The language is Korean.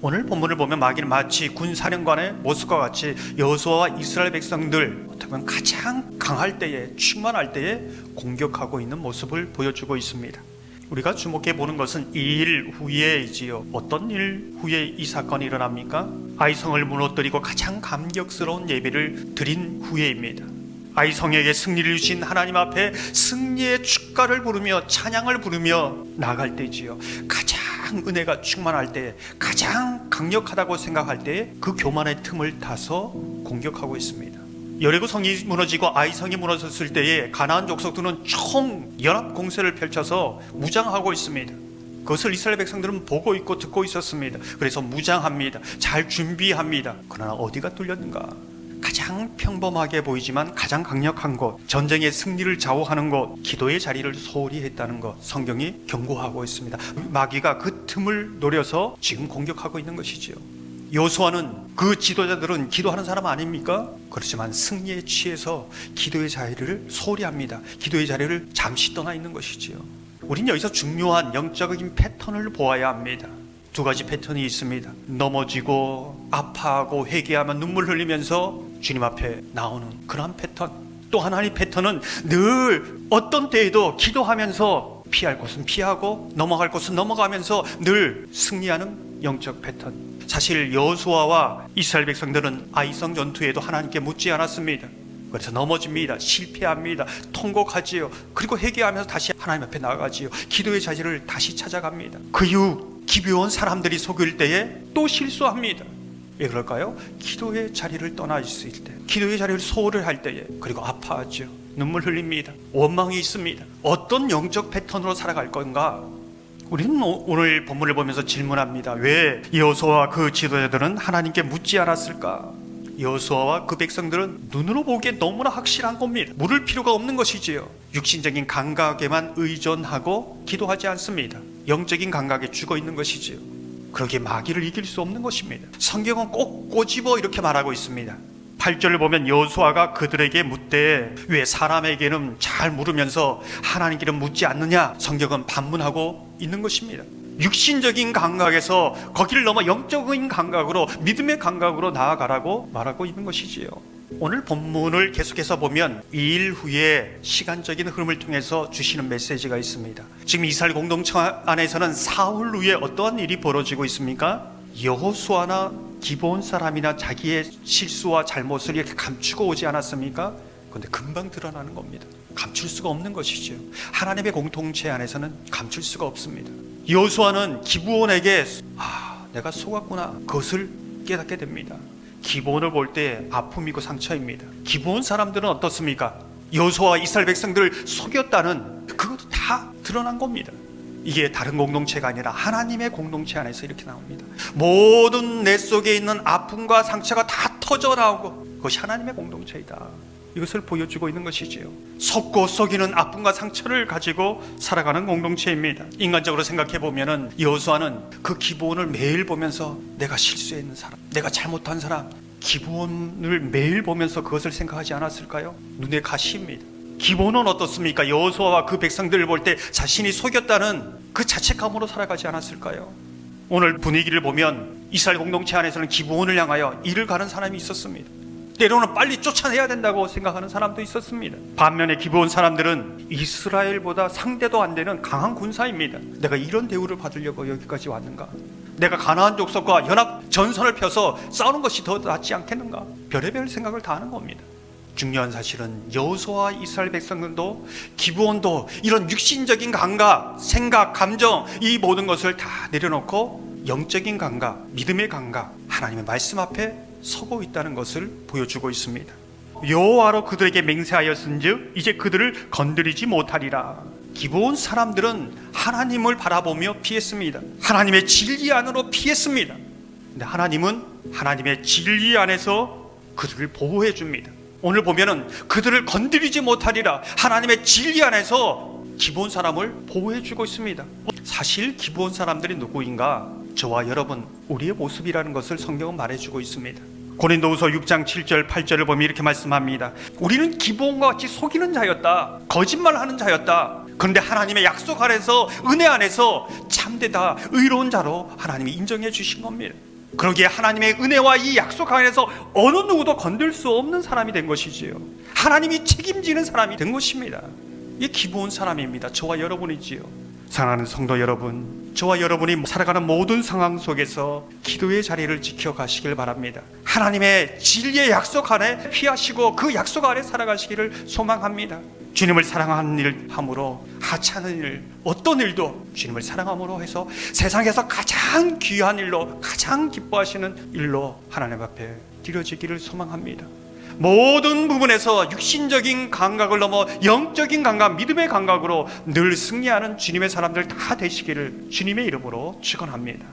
오늘 본문을 보면 마귀는 마치 군사령관의 모습과 같이 여호수아와 이스라엘 백성들 어떻게 보면 가장 강할 때에, 충만할 때에 공격하고 있는 모습을 보여주고 있습니다. 우리가 주목해 보는 것은 이 일 후에이지요. 어떤 일 후에 이 사건이 일어납니까? 아이성을 무너뜨리고 가장 감격스러운 예배를 드린 후에입니다. 아이성에게 승리를 주신 하나님 앞에 승리의 축가를 부르며 찬양을 부르며 나아갈 때지요. 가장 은혜가 충만할 때, 가장 강력하다고 생각할 때 그 교만의 틈을 타서 공격하고 있습니다. 여리고 성이 무너지고 아이성이 무너졌을 때에 가나안 족속들은 총 연합 공세를 펼쳐서 무장하고 있습니다. 그것을 이스라엘 백성들은 보고 있고 듣고 있었습니다. 그래서 무장합니다. 잘 준비합니다. 그러나 어디가 뚫렸는가? 가장 평범하게 보이지만 가장 강력한 곳, 전쟁의 승리를 좌우하는 곳, 기도의 자리를 소홀히 했다는 것, 성경이 경고하고 있습니다. 마귀가 그 틈을 노려서 지금 공격하고 있는 것이지요. 여호수아는, 그 지도자들은 기도하는 사람 아닙니까? 그렇지만 승리에 취해서 기도의 자리를 소홀히 합니다. 기도의 자리를 잠시 떠나 있는 것이지요. 우린 여기서 중요한 영적인 패턴을 보아야 합니다. 두 가지 패턴이 있습니다. 넘어지고 아파하고 회개하면 눈물 흘리면서 주님 앞에 나오는 그러한 패턴. 또 하나의 패턴은 늘 어떤 때에도 기도하면서 피할 곳은 피하고 넘어갈 곳은 넘어가면서 늘 승리하는 영적 패턴. 사실 여호수아와 이스라엘 백성들은 아이성 전투에도 하나님께 묻지 않았습니다. 그래서 넘어집니다. 실패합니다. 통곡하지요. 그리고 회개하면서 다시 하나님 앞에 나아가지요. 기도의 자리를 다시 찾아갑니다. 그 이후 기브온 사람들이 속일 때에 또 실수합니다. 왜 그럴까요? 기도의 자리를 떠나 있을 때, 기도의 자리를 소홀을 할 때에, 그리고 아파하죠. 눈물 흘립니다. 원망이 있습니다. 어떤 영적 패턴으로 살아갈 건가? 우리는 오늘 본문을 보면서 질문합니다. 왜 여호수아와 그 지도자들은 하나님께 묻지 않았을까? 여호수아와 그 백성들은 눈으로 보기에 너무나 확실한 겁니다. 물을 필요가 없는 것이지요. 육신적인 감각에만 의존하고 기도하지 않습니다. 영적인 감각에 죽어 있는 것이지요. 그러기에 마귀를 이길 수 없는 것입니다. 성경은 꼭 꼬집어 이렇게 말하고 있습니다. 8절을 보면 여호수아가 그들에게 묻되 왜 사람에게는 잘 물으면서 하나님께는 묻지 않느냐? 성경은 반문하고 있는 것입니다. 육신적인 감각에서 거기를 넘어 영적인 감각으로, 믿음의 감각으로 나아가라고 말하고 있는 것이지요. 오늘 본문을 계속해서 보면 이 일 후에 시간적인 흐름을 통해서 주시는 메시지가 있습니다. 지금 이스라엘 공동체 안에서는 사흘 후에 어떠한 일이 벌어지고 있습니까? 여호수아나 기브온 사람이나 자기의 실수와 잘못을 이렇게 감추고 오지 않았습니까? 그런데 금방 드러나는 겁니다. 감출 수가 없는 것이죠. 하나님의 공동체 안에서는 감출 수가 없습니다. 여호수아는 기브온에게 내가 속았구나, 그것을 깨닫게 됩니다. 기브온을 볼 때 아픔이고 상처입니다. 기브온 사람들은 어떻습니까? 여호수아와 이스라엘 백성들을 속였다는 그것도 다 드러난 겁니다. 이게 다른 공동체가 아니라 하나님의 공동체 안에서 이렇게 나옵니다. 모든 내 속에 있는 아픔과 상처가 다 터져 나오고 그것이 하나님의 공동체이다. 이것을 보여주고 있는 것이지요. 속고 속이는 아픔과 상처를 가지고 살아가는 공동체입니다. 인간적으로 생각해 보면은 여호수아는 그 기브온을 매일 보면서 내가 실수했는 사람, 내가 잘못한 사람, 기브온을 매일 보면서 그것을 생각하지 않았을까요? 눈에 가시입니다. 기브온은 어떻습니까? 여호수아와 그 백성들을 볼 때 자신이 속였다는 그 자책감으로 살아가지 않았을까요? 오늘 분위기를 보면 이스라엘 공동체 안에서는 기브온을 향하여 일을 가는 사람이 있었습니다. 때로는 빨리 쫓아내야 된다고 생각하는 사람도 있었습니다. 반면에 기브온 사람들은 이스라엘보다 상대도 안 되는 강한 군사입니다. 내가 이런 대우를 받으려고 여기까지 왔는가? 내가 가나안 족속과 연합 전선을 펴서 싸우는 것이 더 낫지 않겠는가? 별의별 생각을 다 하는 겁니다. 중요한 사실은 여호수아와 이스라엘 백성들도 기브온도 이런 육신적인 감각, 생각, 감정, 이 모든 것을 다 내려놓고 영적인 감각, 믿음의 감각, 하나님의 말씀 앞에 서고 있다는 것을 보여주고 있습니다. 여호와로 그들에게 맹세하였은즉 이제 그들을 건드리지 못하리라. 기브온 사람들은 하나님을 바라보며 피했습니다. 하나님의 진리 안으로 피했습니다. 근데 하나님은 하나님의 진리 안에서 그들을 보호해 줍니다. 오늘 보면은 그들을 건드리지 못하리라. 하나님의 진리 안에서 기브온 사람을 보호해 주고 있습니다. 사실 기브온 사람들이 누구인가? 저와 여러분, 우리의 모습이라는 것을 성경은 말해주고 있습니다. 고린도후서 6장 7절 8절을 보면 이렇게 말씀합니다. 우리는 기브온과 같이 속이는 자였다, 거짓말하는 자였다. 그런데 하나님의 약속 안에서, 은혜 안에서 참되다, 의로운 자로 하나님이 인정해 주신 겁니다. 그러기에 하나님의 은혜와 이 약속 안에서 어느 누구도 건들 수 없는 사람이 된 것이지요. 하나님이 책임지는 사람이 된 것입니다. 이게 기본 사람입니다. 저와 여러분이지요. 사랑하는 성도 여러분, 저와 여러분이 살아가는 모든 상황 속에서 기도의 자리를 지켜가시길 바랍니다. 하나님의 진리의 약속 안에 피하시고 그 약속 안에 살아가시기를 소망합니다. 주님을 사랑하는 일 함으로 하찮은 일, 어떤 일도 주님을 사랑함으로 해서 세상에서 가장 귀한 일로, 가장 기뻐하시는 일로 하나님 앞에 드려지기를 소망합니다. 모든 부분에서 육신적인 감각을 넘어 영적인 감각, 믿음의 감각으로 늘 승리하는 주님의 사람들 다 되시기를 주님의 이름으로 축원합니다.